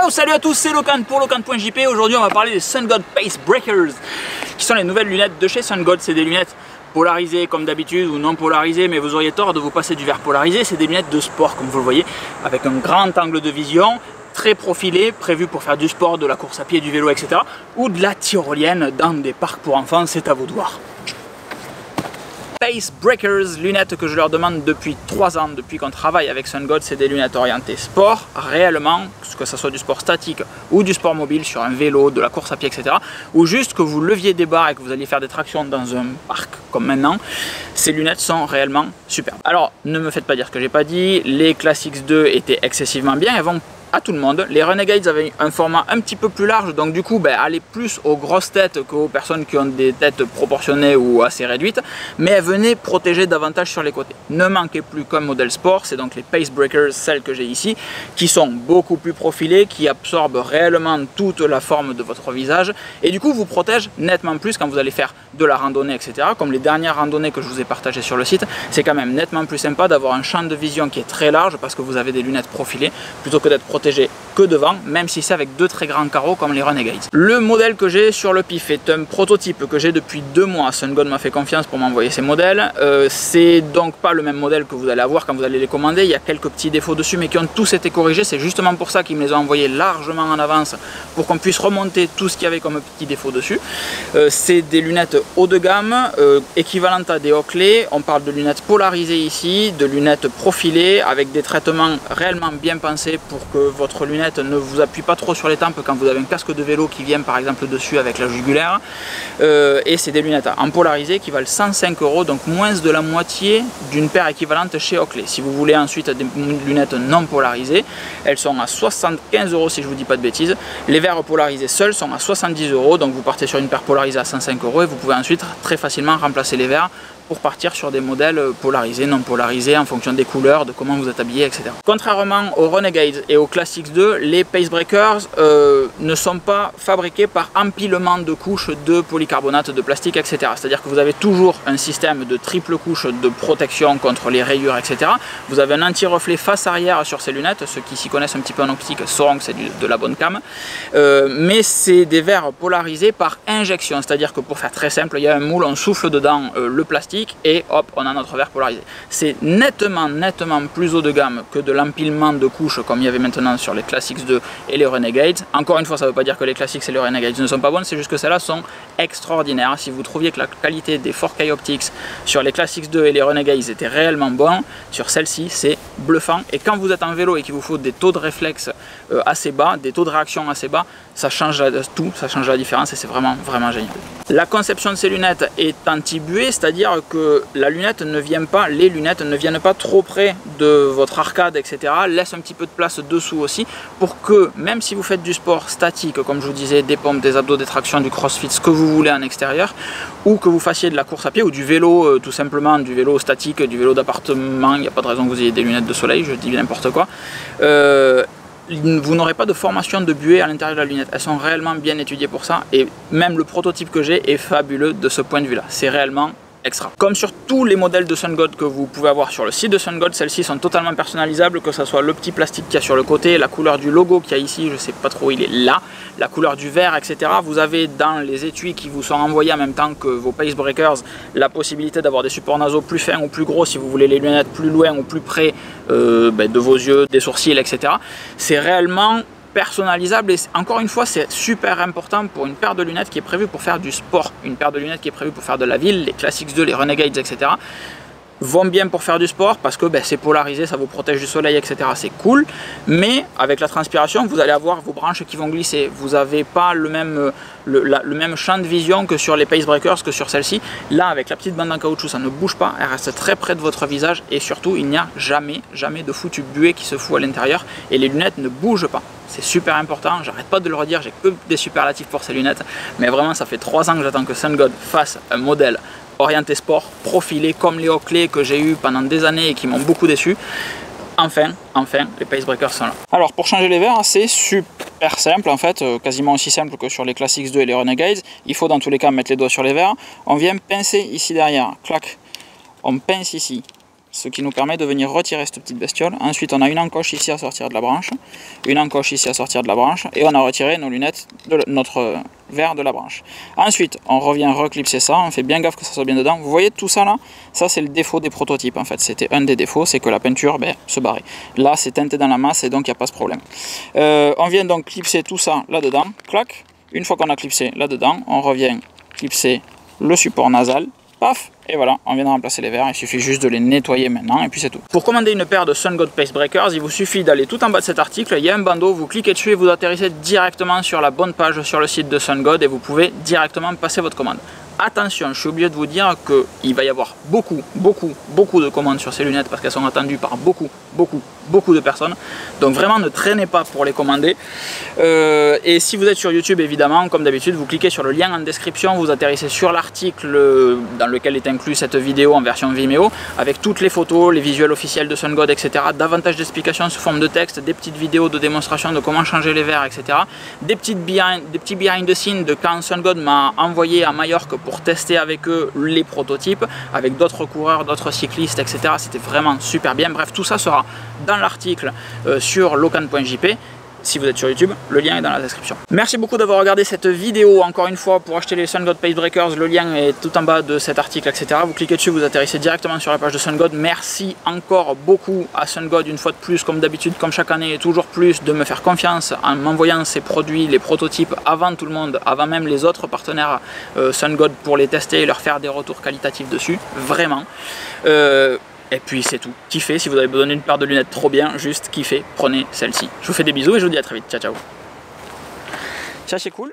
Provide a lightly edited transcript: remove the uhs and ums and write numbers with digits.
Ciao, salut à tous, c'est Locan pour Locan.jp. Aujourd'hui on va parler des SunGod Pace Breakers, qui sont les nouvelles lunettes de chez SunGod. C'est des lunettes polarisées comme d'habitude ou non polarisées, mais vous auriez tort de vous passer du verre polarisé. C'est des lunettes de sport comme vous le voyez, avec un grand angle de vision, très profilé, prévu pour faire du sport, de la course à pied, du vélo, etc. ou de la tyrolienne dans des parcs pour enfants, c'est à vous de voir. Pace Breakers, lunettes que je leur demande depuis 3 ans, depuis qu'on travaille avec SunGod. C'est des lunettes orientées sport, réellement, que ce soit du sport statique ou du sport mobile sur un vélo, de la course à pied, etc. Ou juste que vous leviez des barres et que vous alliez faire des tractions dans un parc comme maintenant, ces lunettes sont réellement superbes. Alors, ne me faites pas dire ce que j'ai pas dit, les Classics 2 étaient excessivement bien, elles vont à tout le monde. Les Renegades avaient un format un petit peu plus large, donc du coup aller plus aux grosses têtes qu'aux personnes qui ont des têtes proportionnées ou assez réduites, mais elles venaient protéger davantage sur les côtés. Ne manquez plus qu'un modèle sport, c'est donc les Pace Breakers, celles que j'ai ici, qui sont beaucoup plus profilées, qui absorbent réellement toute la forme de votre visage, et du coup vous protègent nettement plus quand vous allez faire de la randonnée, etc. Comme les dernières randonnées que je vous ai partagées sur le site, c'est quand même nettement plus sympa d'avoir un champ de vision qui est très large, parce que vous avez des lunettes profilées, plutôt que d'être protégé que devant, même si c'est avec 2 très grands carreaux comme les Renegades. Le modèle que j'ai sur le pif est un prototype que j'ai depuis 2 mois. SunGod m'a fait confiance pour m'envoyer ces modèles. C'est donc pas le même modèle que vous allez avoir quand vous allez les commander. Il y a quelques petits défauts dessus, mais qui ont tous été corrigés. C'est justement pour ça qu'ils me les ont envoyés largement en avance, pour qu'on puisse remonter tout ce qu'il y avait comme petits défauts dessus. C'est des lunettes haut de gamme, équivalentes à des Oakley. On parle de lunettes polarisées ici, de lunettes profilées, avec des traitements réellement bien pensés pour que votre lunette ne vous appuie pas trop sur les tempes quand vous avez un casque de vélo qui vient par exemple dessus avec la jugulaire. Et c'est des lunettes en polarisé qui valent 105 €, donc moins de la moitié d'une paire équivalente chez Oakley. Si vous voulez ensuite des lunettes non polarisées, elles sont à 75 € si je vous dis pas de bêtises. Les verres polarisés seuls sont à 70 €, donc vous partez sur une paire polarisée à 105 € et vous pouvez ensuite très facilement remplacer les verres pour partir sur des modèles polarisés, non polarisés, en fonction des couleurs, de comment vous êtes habillé, etc. Contrairement aux Renegades et aux Classics 2, les Pace Breakers ne sont pas fabriqués par empilement de couches de polycarbonate, de plastique, etc. C'est-à-dire que vous avez toujours un système de triple couche de protection contre les rayures, etc. Vous avez un anti-reflet face arrière sur ces lunettes. Ceux qui s'y connaissent un petit peu en optique sauront que c'est de la bonne cam. Mais c'est des verres polarisés par injection, c'est-à-dire que pour faire très simple, il y a un moule, on souffle dedans le plastique, et hop, on a notre verre polarisé. C'est nettement plus haut de gamme que de l'empilement de couches comme il y avait maintenant sur les Classics 2 et les Renegades. Encore une fois, ça ne veut pas dire que les Classics et les Renegades ne sont pas bonnes, c'est juste que celles-là sont extraordinaires. Si vous trouviez que la qualité des 4K Optics sur les Classics 2 et les Renegades était réellement bonne, sur celle-ci c'est bluffant. Et quand vous êtes en vélo et qu'il vous faut des taux de réflexe assez bas, des taux de réaction assez bas, ça change tout, ça change la différence et c'est vraiment génial. La conception de ces lunettes est anti-buée, c'est-à-dire que les lunettes ne viennent pas trop près de votre arcade, etc. Laisse un petit peu de place dessous aussi, pour que même si vous faites du sport statique, comme je vous disais, des pompes, des abdos, des tractions, du crossfit, ce que vous voulez en extérieur, ou que vous fassiez de la course à pied ou du vélo, tout simplement, du vélo statique, du vélo d'appartement, il n'y a pas de raison que vous ayez des lunettes de soleil, je dis n'importe quoi. Vous n'aurez pas de formation de buée à l'intérieur de la lunette. Elles sont réellement bien étudiées pour ça, et même le prototype que j'ai est fabuleux de ce point de vue là. C'est réellement extra. Comme sur tous les modèles de SunGod que vous pouvez avoir sur le site de SunGod, celles-ci sont totalement personnalisables, que ce soit le petit plastique qu'il y a sur le côté, la couleur du logo qu'il y a ici, je sais pas trop, il est là, la couleur du verre, etc. Vous avez dans les étuis qui vous sont envoyés en même temps que vos Pace Breakers la possibilité d'avoir des supports nasaux plus fins ou plus gros si vous voulez les lunettes plus loin ou plus près de vos yeux, des sourcils, etc. C'est réellement personnalisable, et encore une fois c'est super important pour une paire de lunettes qui est prévue pour faire du sport, une paire de lunettes qui est prévue pour faire de la ville. Les Classics 2, les Renegades, etc. vont bien pour faire du sport parce que c'est polarisé, ça vous protège du soleil, etc. C'est cool, mais avec la transpiration vous allez avoir vos branches qui vont glisser, vous n'avez pas le même champ de vision que sur les Pace Breakers, que sur celle-ci. Là avec la petite bande en caoutchouc ça ne bouge pas, elle reste très près de votre visage, et surtout il n'y a jamais de foutu buée qui se fout à l'intérieur, et les lunettes ne bougent pas. C'est super important, j'arrête pas de le redire, j'ai que des superlatifs pour ces lunettes, mais vraiment ça fait 3 ans que j'attends que SunGod fasse un modèle orienté sport, profilé comme les Oakley que j'ai eu pendant des années et qui m'ont beaucoup déçu. Enfin, les Pace Breakers sont là. Alors pour changer les verres, c'est super simple en fait, quasiment aussi simple que sur les Classics 2 et les Renegades. Il faut dans tous les cas mettre les doigts sur les verres. On vient pincer ici derrière, clac, on pince ici. ce qui nous permet de venir retirer cette petite bestiole. Ensuite, on a une encoche ici à sortir de la branche, une encoche ici à sortir de la branche, et on a retiré nos lunettes de notre verre de la branche. Ensuite, on revient reclipser ça, on fait bien gaffe que ça soit bien dedans. Vous voyez tout ça là? Ça, c'est le défaut des prototypes en fait. C'était un des défauts, c'est que la peinture se barrait. Là, c'est teinté dans la masse et donc il n'y a pas ce problème. On vient donc clipser tout ça là-dedans, clac. Une fois qu'on a clipsé là-dedans, on revient clipser le support nasal, paf, et voilà, on vient de remplacer les verres, il suffit juste de les nettoyer maintenant et puis c'est tout. Pour commander une paire de Sun God Pace Breakers, il vous suffit d'aller tout en bas de cet article, il y a un bandeau, vous cliquez dessus et vous atterrissez directement sur la bonne page sur le site de Sun God et vous pouvez directement passer votre commande. Attention, je suis obligé de vous dire qu'il va y avoir beaucoup de commandes sur ces lunettes parce qu'elles sont attendues par beaucoup de personnes. Donc vraiment ne traînez pas pour les commander. Et si vous êtes sur YouTube, évidemment, comme d'habitude, vous cliquez sur le lien en description, vous atterrissez sur l'article dans lequel est inclus cette vidéo en version Vimeo, avec toutes les photos, les visuels officiels de Sun God, etc. Davantage d'explications sous forme de texte, des petites vidéos de démonstration de comment changer les verres, etc. Des petits behind the scenes de quand Sun God m'a envoyé à Majorque pour tester avec eux les prototypes, avec d'autres coureurs, d'autres cyclistes, etc. C'était vraiment super bien. Bref, tout ça sera dans l'article sur locan.jp. Si vous êtes sur YouTube, le lien est dans la description. Merci beaucoup d'avoir regardé cette vidéo. Encore une fois, pour acheter les Sun God Pace Breakers, le lien est tout en bas de cet article, etc. Vous cliquez dessus, vous atterrissez directement sur la page de Sun God. Merci encore beaucoup à Sun God, une fois de plus, comme d'habitude, comme chaque année, et toujours plus, de me faire confiance en m'envoyant ces produits, les prototypes, avant tout le monde, avant même les autres partenaires Sun God, pour les tester et leur faire des retours qualitatifs dessus. Vraiment. Et puis c'est tout. Kiffez, si vous avez besoin d'une paire de lunettes trop bien, juste kiffez, prenez celle-ci. Je vous fais des bisous et je vous dis à très vite. Ciao, ciao. Ça c'est cool.